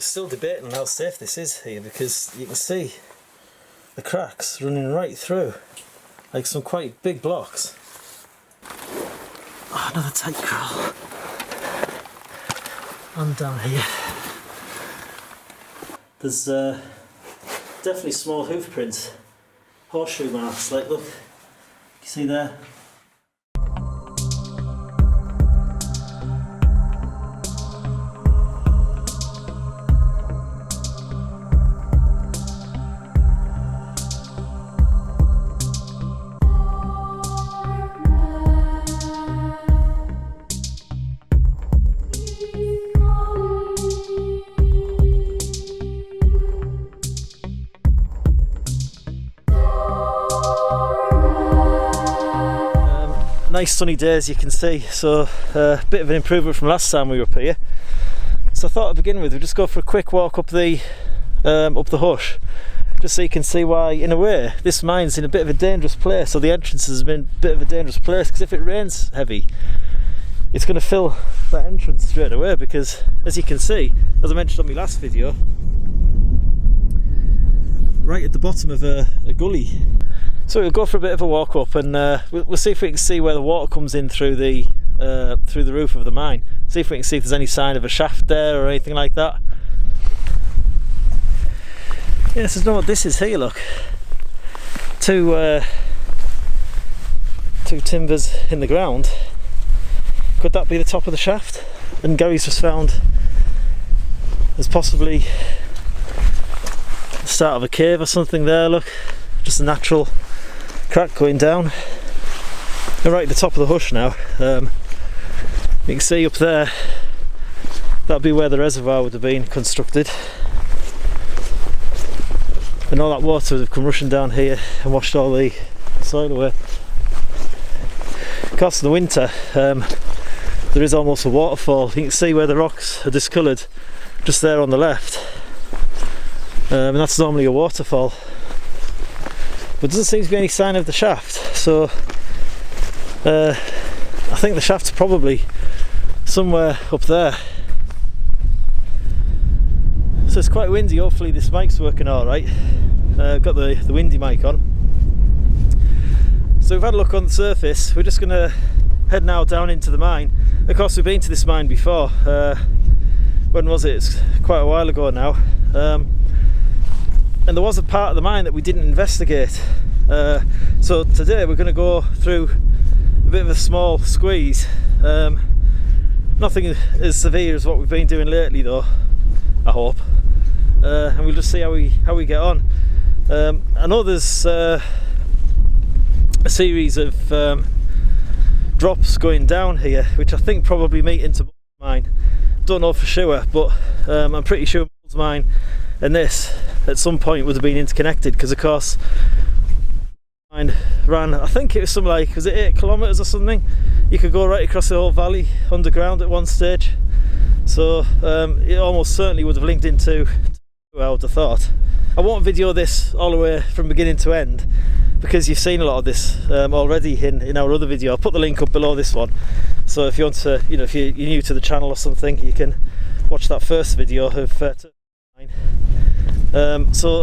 still debating how safe this is here, because you can see the cracks running right through, like some quite big blocks. Oh, another tight crawl. And down here. There's definitely small hoof prints, horseshoe marks, like look, you see there? Nice sunny days, you can see, so a bit of an improvement from last time we were up here. So I thought to begin with we'd just go for a quick walk up the hush, just so you can see why, in a way, this mine's in a bit of a dangerous place, or the entrance has been a bit of a dangerous place, because if it rains heavy it's going to fill that entrance straight away, because as you can see, as I mentioned on my last video, right at the bottom of a gully. So we'll go for a bit of a walk up, and we'll see if we can see where the water comes in through the roof of the mine. See if we can see if there's any sign of a shaft there or anything like that. Yes, there's what this is here. Look, two timbers in the ground. Could that be the top of the shaft? And Gary's just found there's possibly the start of a cave or something there. Look, just a natural crack going down. We're right at the top of the hush now. You can see up there, that'd be where the reservoir would have been constructed, and all that water would have come rushing down here and washed all the soil away. Of course, in the winter there is almost a waterfall. You can see where the rocks are discoloured just there on the left, and that's normally a waterfall. But doesn't seem to be any sign of the shaft, so I think the shaft's probably somewhere up there. So it's quite windy. Hopefully this mic's working alright. I've got the windy mic on. So we've had a look on the surface. We're just going to head now down into the mine. Of course, we've been to this mine before. When was it? It's quite a while ago now. And there was a part of the mine that we didn't investigate, so today we're going to go through a bit of a small squeeze. Nothing as severe as what we've been doing lately though, I hope, and we'll just see how we get on. I know there's a series of drops going down here, which I think probably meet into mine. Don't know for sure, but I'm pretty sure mine and this at some point would have been interconnected, because of course mine ran, I think it was something like, was it 8 kilometres or something? You could go right across the whole valley underground at one stage, so it almost certainly would have linked into, I would have thought. I won't video this all the way from beginning to end, because you've seen a lot of this already in our other video. I'll put the link up below this one, so if you want to, you know, if you're new to the channel or something, you can watch that first video of so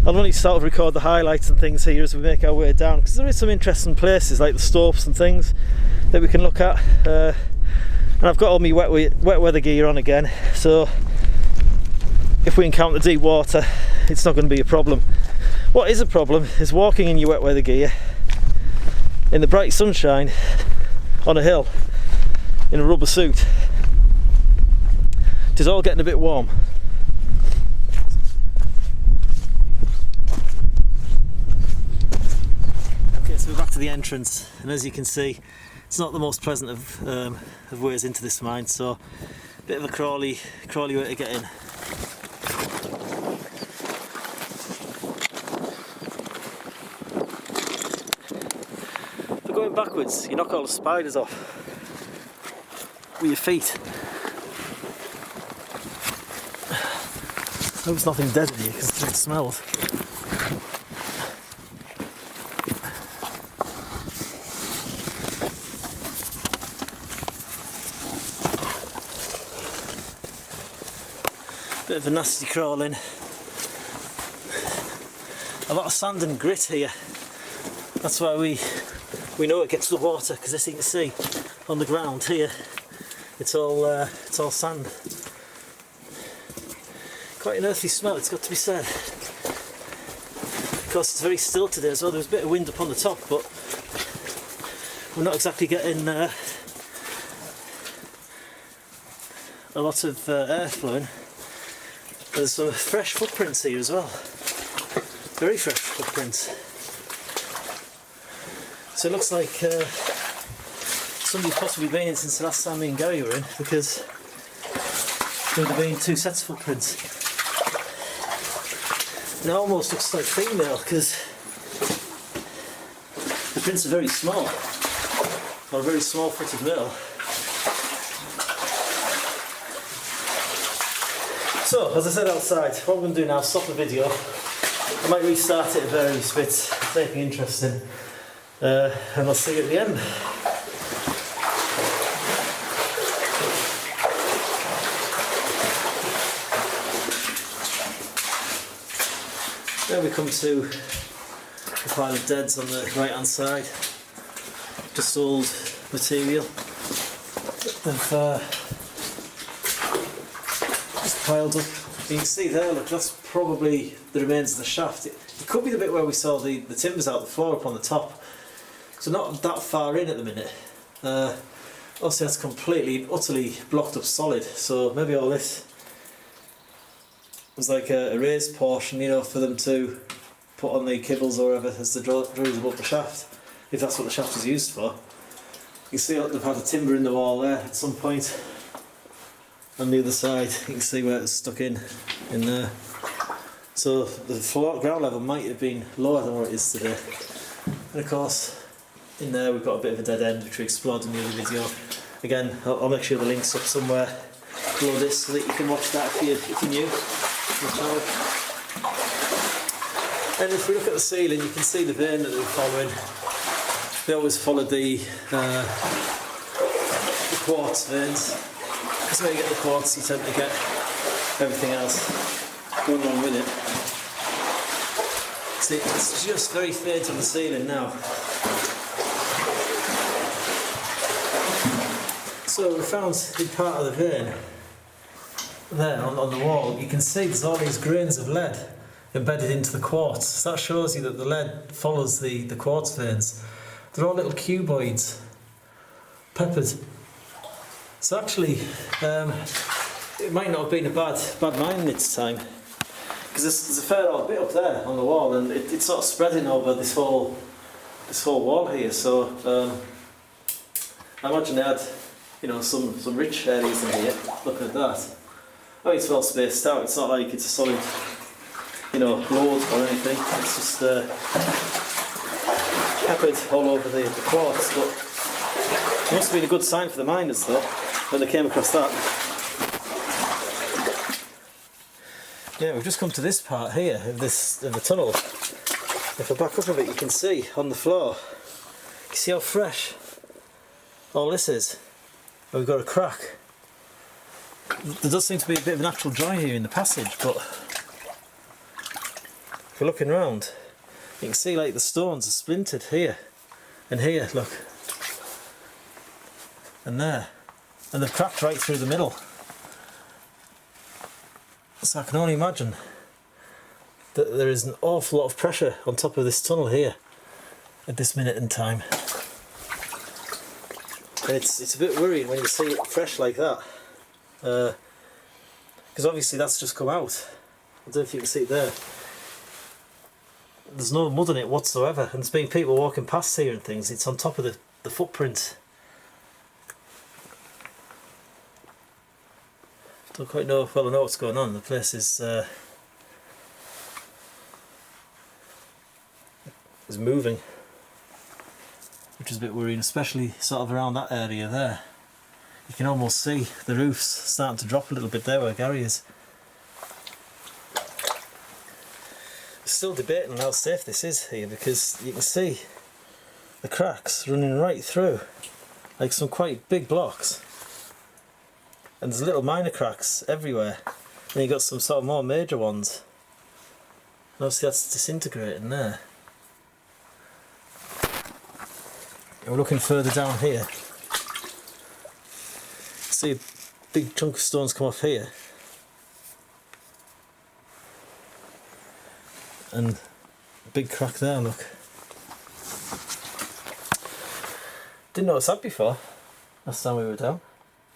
I'll only sort of record the highlights and things here as we make our way down, because there is some interesting places like the stopes and things that we can look at, and I've got all my wet weather gear on again, so if we encounter deep water it's not going to be a problem. What is a problem is walking in your wet weather gear in the bright sunshine on a hill in a rubber suit. It is all getting a bit warm. So we're back to the entrance, and as you can see, it's not the most pleasant of ways into this mine, so a bit of a crawly way to get in. For going backwards, you knock all the spiders off with your feet. I hope it's nothing dead in here, because it smells. Bit of a nasty crawling. A lot of sand and grit here. That's why we know it gets the water, because as you can see on the ground here, it's all sand. Quite an earthy smell, it's got to be said. Of course, it's very still today as well. There's a bit of wind up on the top, but we're not exactly getting a lot of air flowing. There's some fresh footprints here as well. Very fresh footprints. So it looks like somebody's possibly been in since the last time me and Gary were in, because there would have been 2 sets of footprints. And it almost looks like female, because the prints are very small, or a very small footed male. So, as I said outside, what I'm going to do now is stop the video. I might restart it at various bits, taking interest in, and I'll see you at the end. Then we come to the pile of deads on the right hand side. Just old material they've just piled up. You can see there, look, that's probably the remains of the shaft. It could be the bit where we saw the timbers out the floor up on the top. So not that far in at the minute. Obviously that's completely, utterly blocked up solid, so maybe all this was like a raised portion, you know, for them to put on the kibbles or whatever as the drills above the shaft, if that's what the shaft was used for. You can see they've had a timber in the wall there at some point. On the other side, you can see where it's stuck in there. So the floor ground level might have been lower than what it is today. And of course, in there we've got a bit of a dead end which we explored in the other video. Again, I'll make sure the link's up somewhere below this so that you can watch that if you're new. And if we look at the ceiling, you can see the vein that they're following. They always follow the quartz veins. Because when you get the quartz, you tend to get everything else going along with it. See, it's just very faint on the ceiling now. So we found the part of the vein there on the wall. You can see there's all these grains of lead embedded into the quartz. So that shows you that the lead follows the quartz veins. They're all little cuboids, peppered. So actually, it might not have been a bad mine its time, because there's a fair old bit up there on the wall, and it's sort of spreading over this whole wall here. So I imagine they had, you know, some rich areas in here. Looking at that, I mean, it's well spaced out. It's not like it's a solid, you know, load or anything. It's just peppered all over the quartz. But it must have been a good sign for the miners, though, when they came across that. Yeah, we've just come to this part here of the tunnel. If I back up a bit, you can see on the floor. You see how fresh all this is. We've got a crack. There does seem to be a bit of a natural join here in the passage, but if you're looking around, you can see like the stones are splintered here and here. Look. And there, and they've cracked right through the middle. So I can only imagine that there is an awful lot of pressure on top of this tunnel here at this minute in time. And it's a bit worrying when you see it fresh like that, because obviously that's just come out. I don't know if you can see it there. There's no mud on it whatsoever, and there's been people walking past here and things. It's on top of the footprint. Don't quite know, well, I know what's going on. The place is moving, which is a bit worrying, especially sort of around that area there. You can almost see the roofs starting to drop a little bit there where Gary is. Still debating on how safe this is here, because you can see the cracks running right through, like some quite big blocks. And there's little minor cracks everywhere. Then you got some sort of more major ones. And obviously that's disintegrating there. And we're looking further down here. See a big chunk of stones come off here. And a big crack there, look. Didn't notice that before, last time we were down.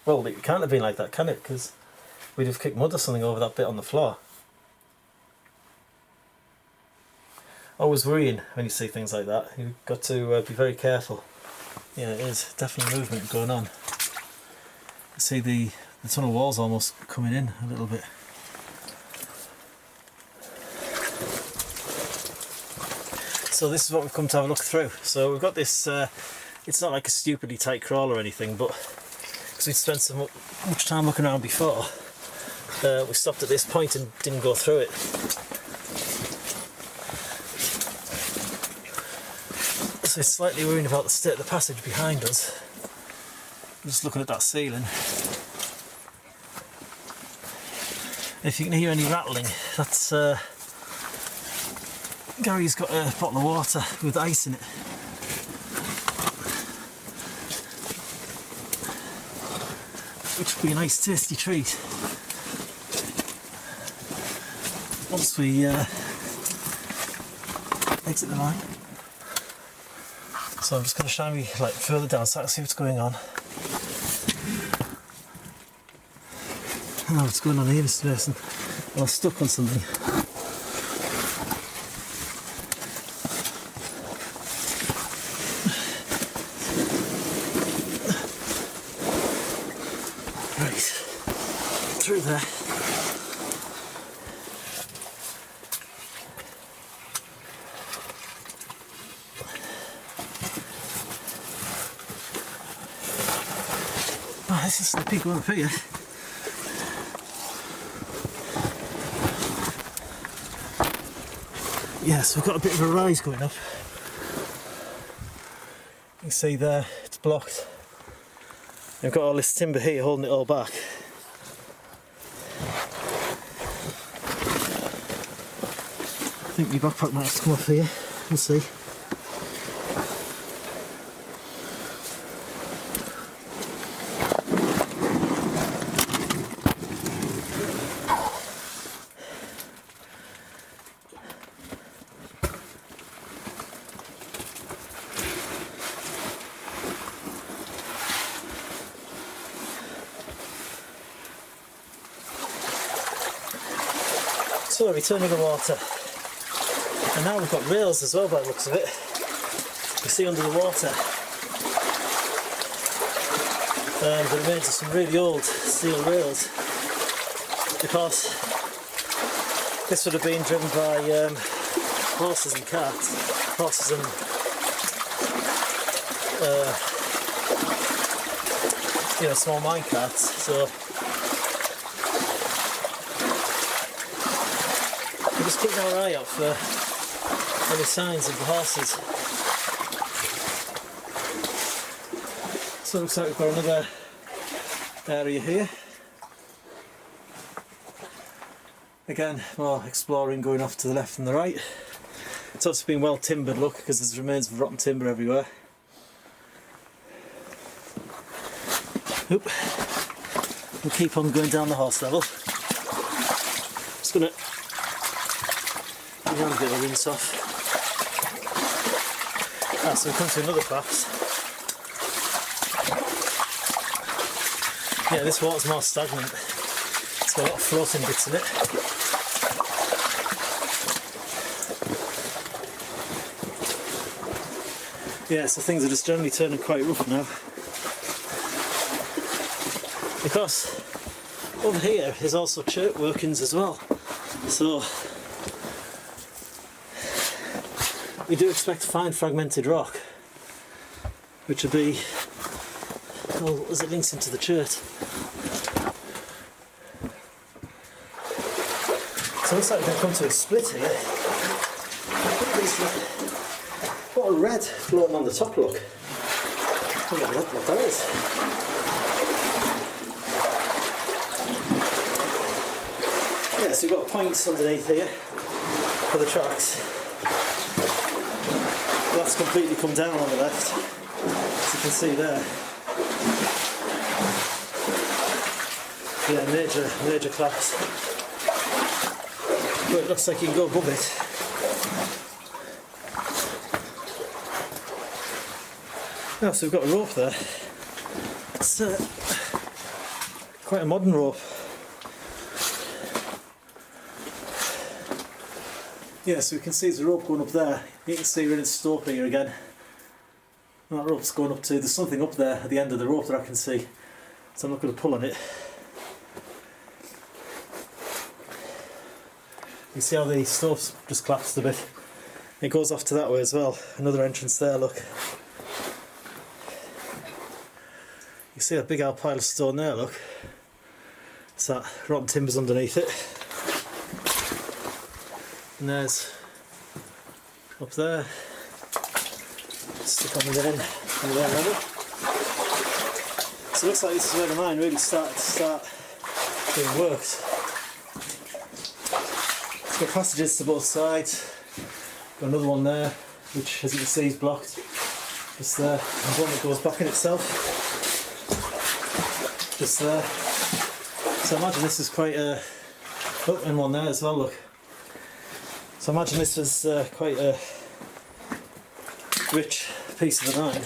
Well, it can't have been like that, can it? Because we'd have kicked mud or something over that bit on the floor. Always worrying when you see things like that. You've got to be very careful. Yeah, it is definitely movement going on. You see the tunnel walls almost coming in a little bit. So this is what we've come to have a look through. So we've got this, it's not like a stupidly tight crawl or anything, but because we'd spent so much time looking around before, we stopped at this point and didn't go through it. So it's slightly worrying about the state of the passage behind us. I'm just looking at that ceiling. If you can hear any rattling, that's Gary's got a bottle of water with ice in it. Which would be a nice tasty treat once we exit the mine. So I'm just going to shine me like further down so I can see what's going on. Oh, what's going on here, Mr. Mason? Well, I'm stuck on something. Through there. Oh, this is the big one up here. Yes, we've got a bit of a rise going up. You can see there, it's blocked. We've got all this timber here holding it all back. I think my backpack might have to come off here, we'll see. So returning the water. And now we've got rails as well by the looks of it. You see under the water the remains of some really old steel rails, because this would have been driven by horses and carts, horses and you know, small mine carts. So we're just keeping our eye out for any signs of the horses. So it looks like we've got another area here. Again, more exploring going off to the left and the right. It's also been well timbered, look, because there's remains of rotten timber everywhere. Oop. We'll keep on going down the horse level. Just gonna give a bit of a rinse off. So we come to another pass. Yeah, this water's more stagnant. It's got a lot of floating bits in it. Yeah, so things are just generally turning quite rough now. Because over here is also church workings as well. So we do expect to find fragmented rock, which will be, well, as it links into the church. So it looks like we're going to come to a split here. What a red floating on the top, look. I don't know what that is. Yeah, so we've got points underneath here for the tracks. That's completely come down on the left, as you can see there. Yeah, major cracks. But it looks like you can go above it. Oh, so we've got a rope there. It's quite a modern rope. Yeah, so we can see there's a rope going up there. You can see we're in its slope here again. And that rope's going up to, there's something up there at the end of the rope that I can see. So I'm not going to pull on it. You see how the slope's just collapsed a bit. It goes off to that way as well. Another entrance there, look. You see that big old pile of stone there, look. It's that rotten timbers underneath it. And there's up there. Stick on the end on the level. So it looks like this is where the mine really started to start being worked. It's got passages to both sides. Got another one there, which as you can see is blocked. Just there. And one that goes back in itself. Just there. So I imagine this is quite a... Oh, and one there as well, look. So I imagine this was quite a rich piece of the mine.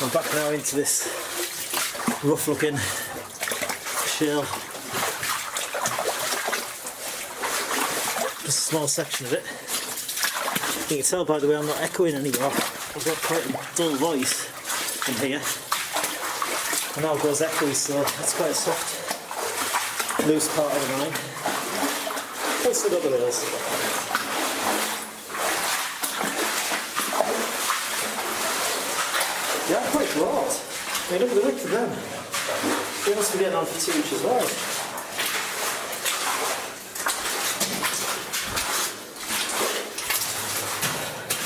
I'm back now into this rough looking shale. Just a small section of it. You can tell by the way I'm not echoing anymore. I've got quite a dull voice in here. And now it goes echoey, so it's quite a soft, loose part of the mine. Let's look at those. They are quite broad. I mean, look at the width of them. They must be getting on for 2 inches wide.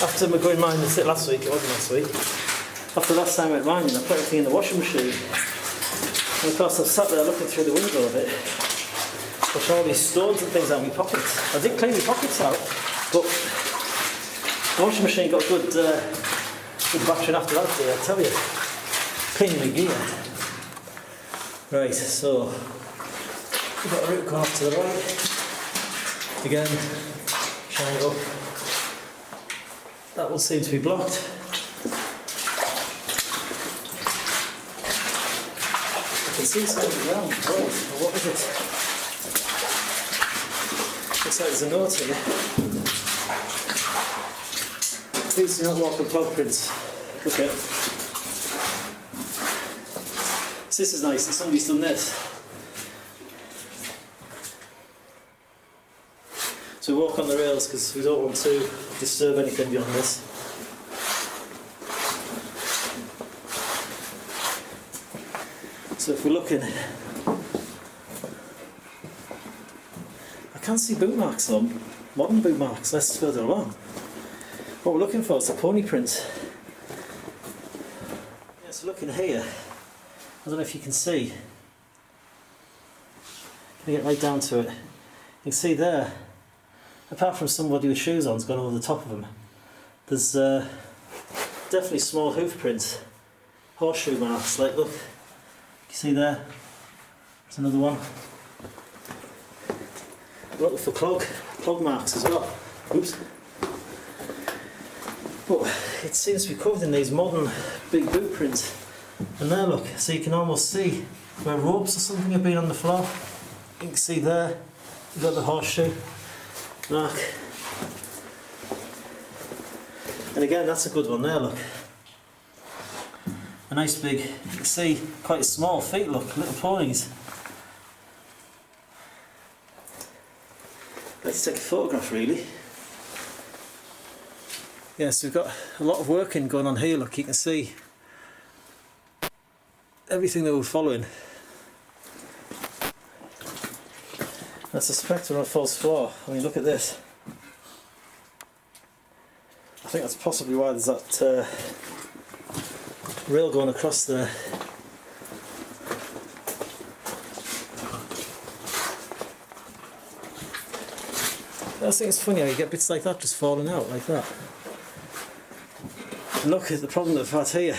After we going mining last week, it wasn't last week. After last time I went mining, I put everything in the washing machine. And of course, I sat there looking through the window a bit, pushing all these stones and things out of my pockets. I did clean my pockets out, but the washing machine got good battering after that day, I tell you. Cleaning my gear. Right, so we've got a route going off to the right. Again, shine up. That one seems to be blocked. I can see something around. Right, what is it? Looks like there's a note here. Please do not walk on plug prints. Look at it. So this is nice, somebody's done this. So we walk on the rails because we don't want to disturb anything beyond this. So if we're looking, I can see boot marks though, modern boot marks, less further along. What we're looking for is the pony print. Yeah, so looking here, I don't know if you can see. Can you get right down to it? You can see there, apart from somebody with shoes on has gone over the top of them, there's definitely small hoof prints, horseshoe marks, like look, you see there, there's another one. Look for clog marks as well. Oops. But it seems to be covered in these modern big boot prints. And there look, so you can almost see where ropes or something have been on the floor. You can see there, you've got the horseshoe mark. And again, that's a good one there, look. A nice big, you can see quite small feet, look, little ponies. Let's take a photograph really. Yeah, so we've got a lot of working going on here, look, you can see everything that we're following. I suspect we're on a false floor. I mean, look at this. I think that's possibly why there's that rail going across there. I think it's funny how you get bits like that just falling out like that. And look at the problem that I've had here.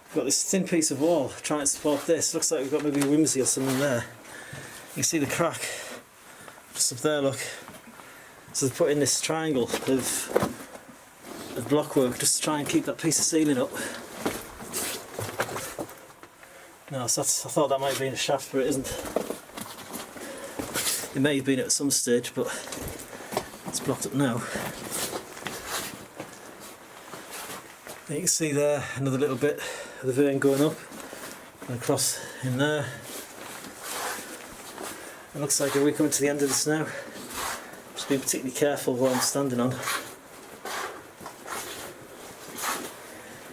We've got this thin piece of wall trying to support this. Looks like we've got maybe a whimsy or something there. You can see the crack just up there, look. So they've put in this triangle of blockwork just to try and keep that piece of ceiling up. No, so I thought that might have been a shaft, but it isn't. It may have been at some stage, but it's blocked up now. And you can see there another little bit of the vein going up and across in there. It looks like we're coming to the end of this now. Just being particularly careful what I'm standing on.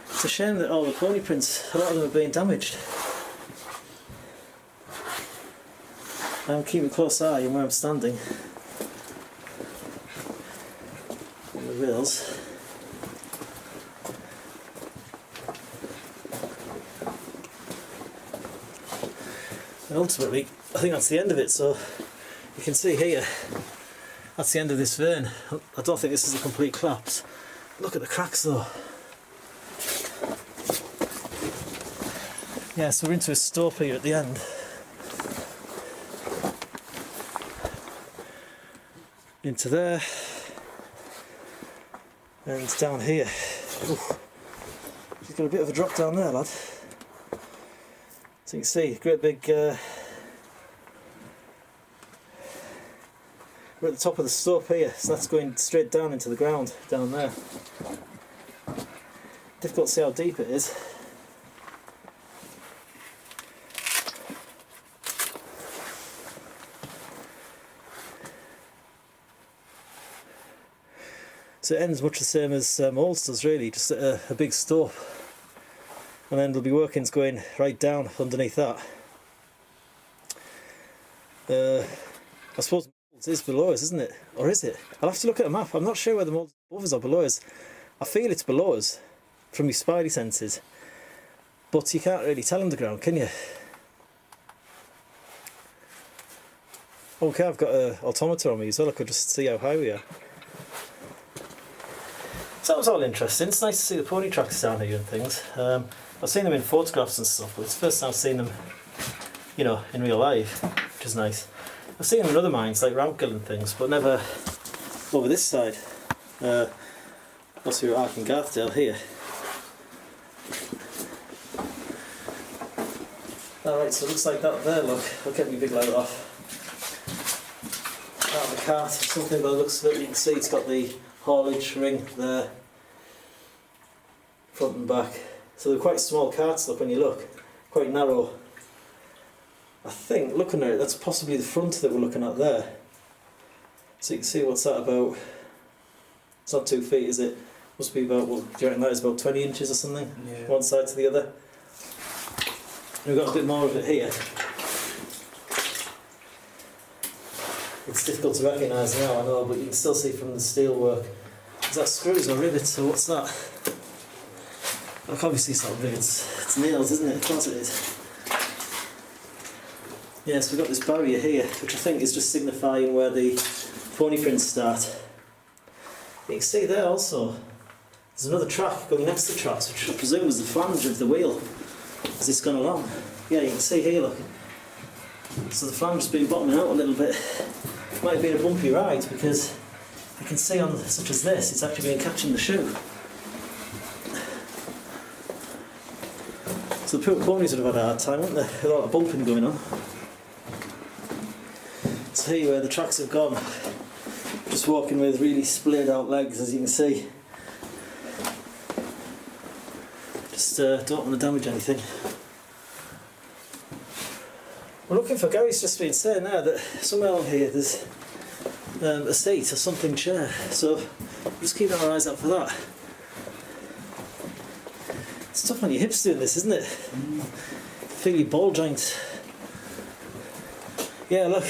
It's a shame that all the pony prints, a lot of them are being damaged. I'm keeping a close eye on where I'm standing on the rails. And ultimately, I think that's the end of it. So you can see here, that's the end of this vein. I don't think this is a complete collapse. Look at the cracks though. Yeah, so we're into a stope here at the end. Into there and down here. Oof. She's got a bit of a drop down there, lad. So you can see, great big. We're at the top of the slope here, so that's going straight down into the ground down there. Difficult to see how deep it is. So it ends much the same as Moulds does, really, just at a big stope. And then there'll be workings going right down underneath that. I suppose Moulds is below us, isn't it? Or is it? I'll have to look at a map. I'm not sure whether Moulds above us or below us. I feel it's below us from your spidey senses. But you can't really tell underground, can you? Okay, I've got an altimeter on me as well. I could just see how high we are. So that was all interesting. It's nice to see the pony tracks down here and things. I've seen them in photographs and stuff, but it's the first time I've seen them, you know, in real life, which is nice. I've seen them in other mines, like Roundkill and things, but never over this side. Also, we're at Garthdale here. Alright, so it looks like that there, look. I'll get my big light off. Out of the cart, something by the looks of it, you can see it's got the haulage ring there, front and back. So they're quite small carts, look, when you look, quite narrow. I think, looking at it, that's possibly the front that we're looking at there. So you can see what's that about. It's not 2 feet, is it? Must be about, well, do you reckon that is about 20 inches or something? Yeah. One side to the other. And we've got a bit more of it here. It's difficult to recognise now, I know, but you can still see from the steel work. Is that screws or rivets, or what's that? Like, obviously it's not rivets, it's nails, isn't it? Of course it is. Yeah, so we've got this barrier here, which I think is just signifying where the pony prints start. You can see there also, there's another track going next to the tracks, which I presume is the flange of the wheel as it's gone along. Yeah, you can see here, look. So the flange has been bottoming out a little bit. Might have been a bumpy ride because you can see on such as this, it's actually been catching the shoe. So the poor ponies would have had a hard time, wouldn't they? With a lot of bumping going on. See where the tracks have gone. Just walking with really splayed out legs, as you can see. Just don't want to damage anything. We're looking for, Gary's just been saying there that somewhere on here there's a seat or something chair, so we're just keeping our eyes out for that. It's tough on your hips doing this, isn't it? Feel your ball joints. Yeah, look.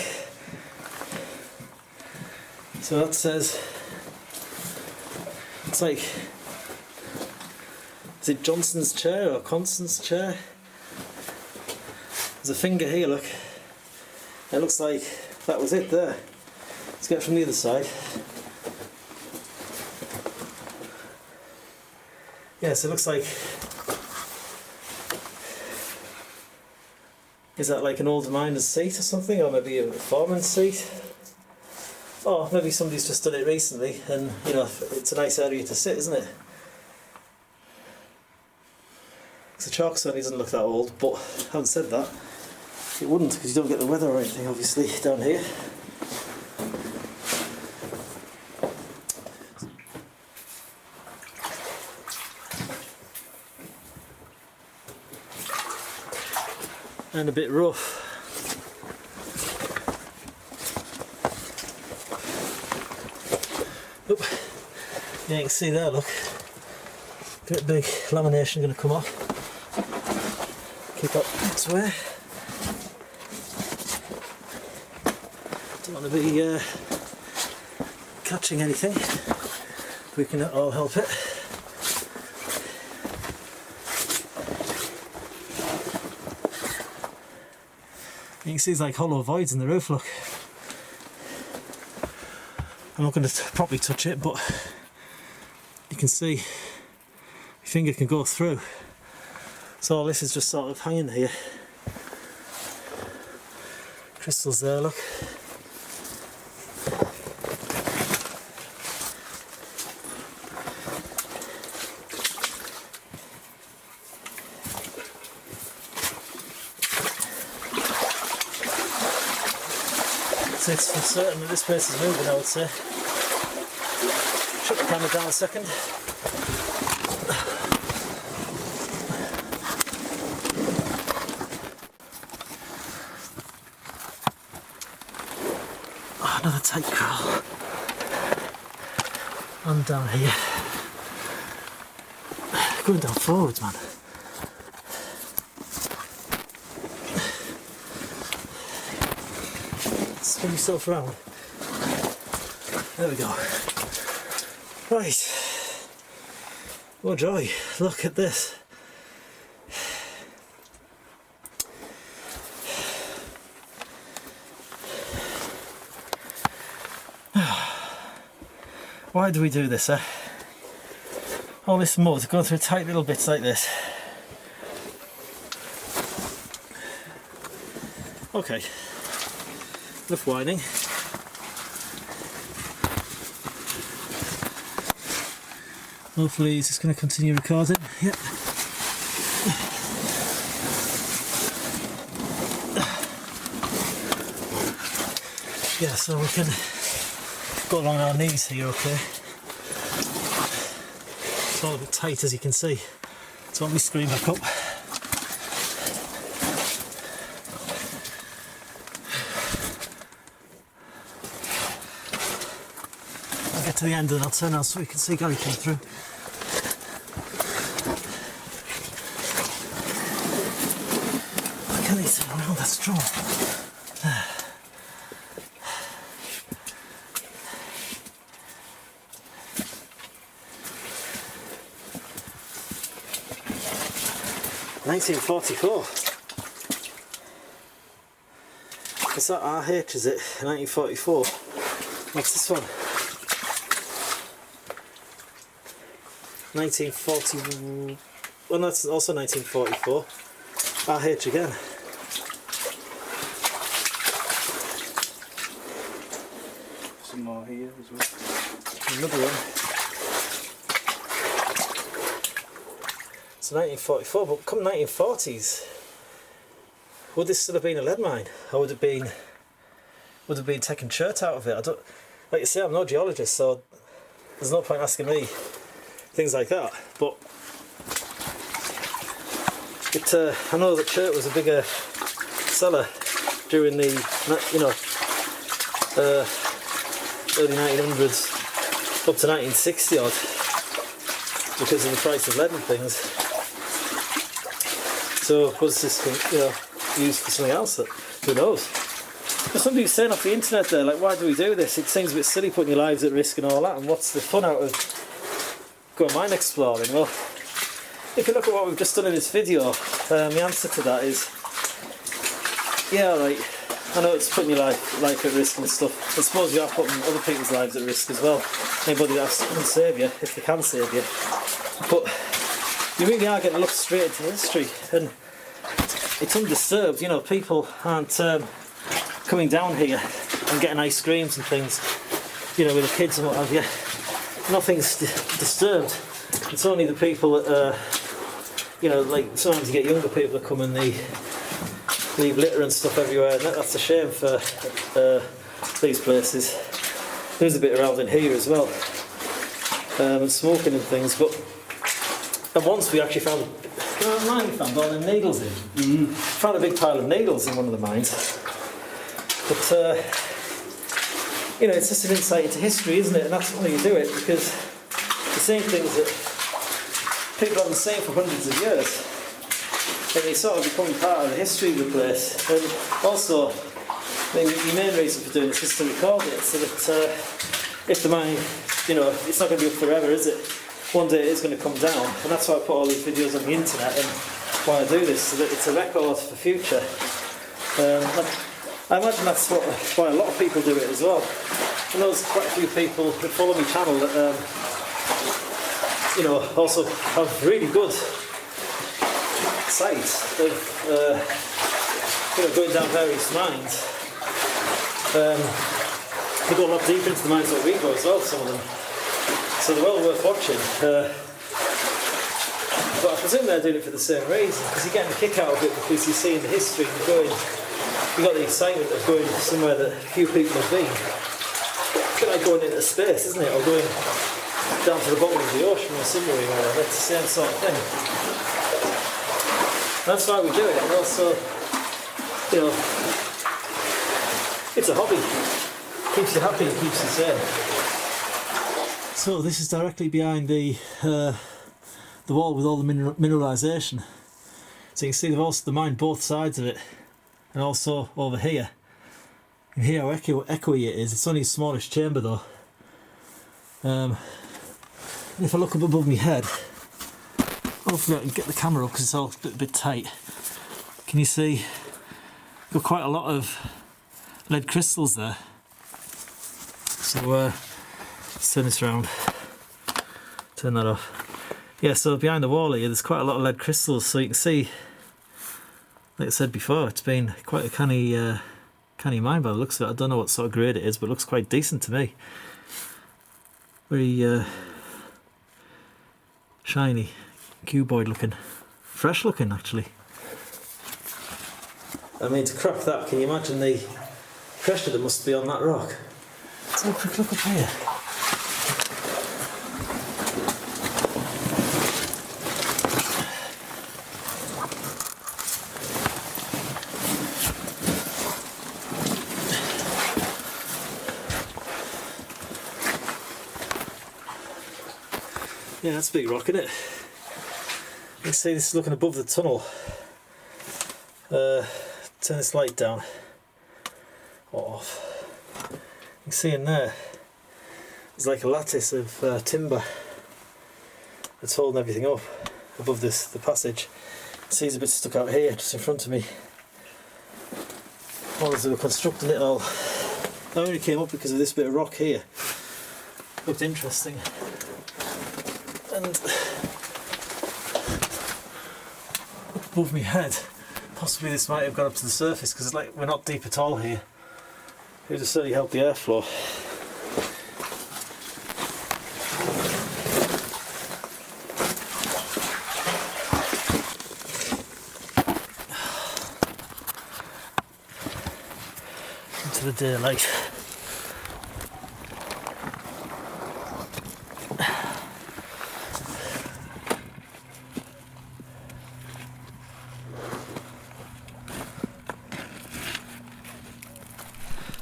So that says, it's like, is it Johnson's chair or Constance's chair? There's a finger here, look. It looks like that was it there. Let's get from the other side. Yes, it looks like... Is that like an old miner's seat or something? Or maybe a foreman's seat? Or maybe somebody's just done it recently and, you know, it's a nice area to sit, isn't it? The chalk certainly doesn't look that old, but having said that, it wouldn't, because you don't get the weather or anything obviously down here. And a bit rough. Oop. Yeah, you can see there, look. Great big lamination going to come off. Keep up its way. Don't want to be catching anything. We can all help it. You can see there's like hollow voids in the roof, look. I'm not going to properly touch it, but you can see your finger can go through. So all this is just sort of hanging here. Crystals there, look. So it's for certain that this place is moving, I would say. Shut the camera down a second. Oh, another tight crawl. I'm down here. Going down forwards, man. Spin yourself around. There we go. Right. Oh joy, look at this. Why do we do this, eh? All this mud going through tight little bits like this. Okay. Enough whining. Hopefully it's just going to continue recording. Yep. Yeah, so we can go along our knees here, okay? It's all a bit tight, as you can see. So let me screen back up. To the end and I'll turn out so you can see Gary come through. Look at these around that straw. There. 1944. Is that RH, is it? 1944. What's this one? 1940. Well, that's also 1944. RH again. Some more here as well. Another one. So 1944, but come 1940s, would this still have been a lead mine? Or would it have been taking chert out of it? I don't, like you say, I'm no geologist, so there's no point asking me things like that, but I know that chert was a bigger seller during the, you know, early 1900s up to 1960 odd, because of the price of lead and things. So was this, you know, used for something else? That, who knows? But somebody was saying off the internet there, like, why do we do this? It seems a bit silly putting your lives at risk and all that, and what's the fun out of going mine exploring? Well, if you look at what we've just done in this video, the answer to that is, yeah, right, I know it's putting your life at risk and stuff. I suppose you are putting other people's lives at risk as well. Anybody that has to come and save you, if they can save you. But you really are getting to look straight into history, and it's undisturbed. You know, people aren't coming down here and getting ice creams and things, you know, with the kids and what have you. Nothing's disturbed. It's only the people that you know, like sometimes you get younger people that come and they leave litter and stuff everywhere, and that's a shame for these places. There's a bit around in here as well, and smoking and things. But at once we actually found, you know, a mine we found all the needles in. Found a big pile of needles in one of the mines. But you know, it's just an insight into history, isn't it? And that's why you do it, because the same things that people have been saying for hundreds of years, and they sort of become part of the history of the place. And also, the main reason for doing it is just to record it, so that if the mine, you know, it's not going to be up forever, is it? One day it is going to come down, and that's why I put all these videos on the internet and why I do this, so that it's a record for future. I imagine that's why a lot of people do it as well. And there's quite a few people that follow my channel that, you know, also have really good sites of, you know, going down various mines. They go a lot deeper into the mines that we go as well, some of them. So they're well worth watching. But I presume they're doing it for the same reason, because you're getting a kick out of it because you're seeing the history and you're going. You've got the excitement of going somewhere that few people have been. It's a bit like going into space, isn't it? Or going down to the bottom of the ocean or submarine or whatever. It's the same sort of thing. That's why we do it. And also, you know, it's a hobby. Keeps you happy and keeps you sane. So this is directly behind the wall with all the mineralisation. So you can see they've also mined both sides of it. And also over here, you can hear how echoey it is. It's only a smallish chamber though. And if I look up above my head, hopefully I can get the camera up because it's all a bit tight. Can you see? Got quite a lot of lead crystals there. So let's turn this around. Turn that off. Yeah, so behind the wall here, there's quite a lot of lead crystals. So you can see, like I said before, it's been quite a canny mine by the looks of it. I don't know what sort of grade it is, but it looks quite decent to me. Very shiny, cuboid looking, fresh looking actually. I mean, to crack that, can you imagine the pressure that must be on that rock? Let's have a quick look up here. Yeah, that's a big rock, isn't it? You can see this is looking above the tunnel. Turn this light down or off. You can see in there, there's like a lattice of timber that's holding everything up above the passage. You can see it's a bit stuck out here, just in front of me. All as they were constructing it all. I only came up because of this bit of rock here. Looked interesting. And above my head, possibly this might have gone up to the surface because it's like we're not deep at all here. It would have certainly helped the airflow. Into the daylight.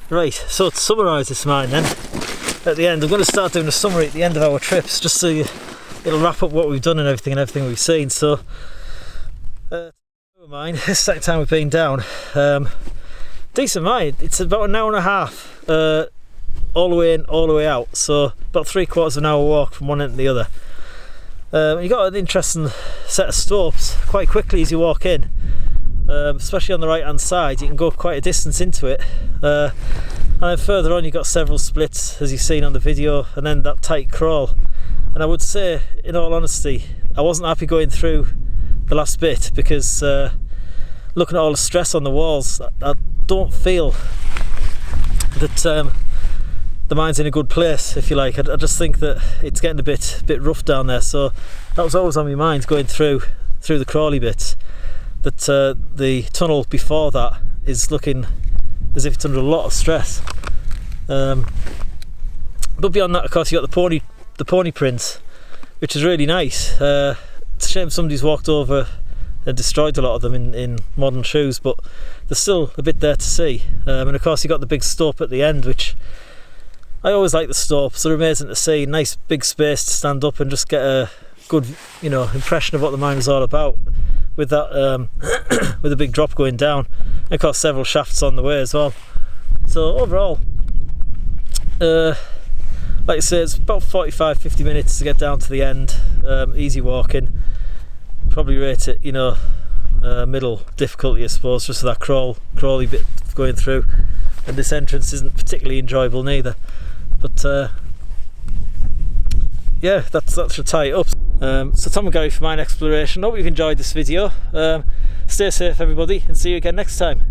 Right, so to summarise this mine then, at the end, I'm going to start doing a summary at the end of our trips, just so it'll wrap up what we've done and everything we've seen. So, mine, this second time we've been down, decent mine. It's about an hour and a half, all the way in, all the way out. So about 3/4 of an hour walk from one end to the other. You got an interesting set of slopes quite quickly as you walk in. especially on the right hand side. You can go quite a distance into it, and then further on you've got several splits, as you've seen on the video, and then that tight crawl. And I would say, in all honesty, I wasn't happy going through the last bit, because looking at all the stress on the walls, I don't feel that the mine's in a good place, if you like. I just think that it's getting a bit rough down there, so that was always on my mind going through the crawly bits, that the tunnel before that is looking as if it's under a lot of stress. But beyond that, of course, you got the pony prints, which is really nice. It's a shame somebody's walked over and destroyed a lot of them in modern shoes, but there's still a bit there to see. And of course you got the big stope at the end, which I always like the stopes. They're amazing to see. Nice big space to stand up and just get a good, impression of what the mine was all about, with that with a big drop going down, and of course several shafts on the way as well. So overall, like I say, it's about 45-50 minutes to get down to the end. Easy walking. Probably rate it, middle difficulty, I suppose, just that crawly bit going through. And this entrance isn't particularly enjoyable neither. But yeah, that's to tie it up. So Tom and Gary for Mine Exploration. Hope you've enjoyed this video. Stay safe, everybody, and see you again next time.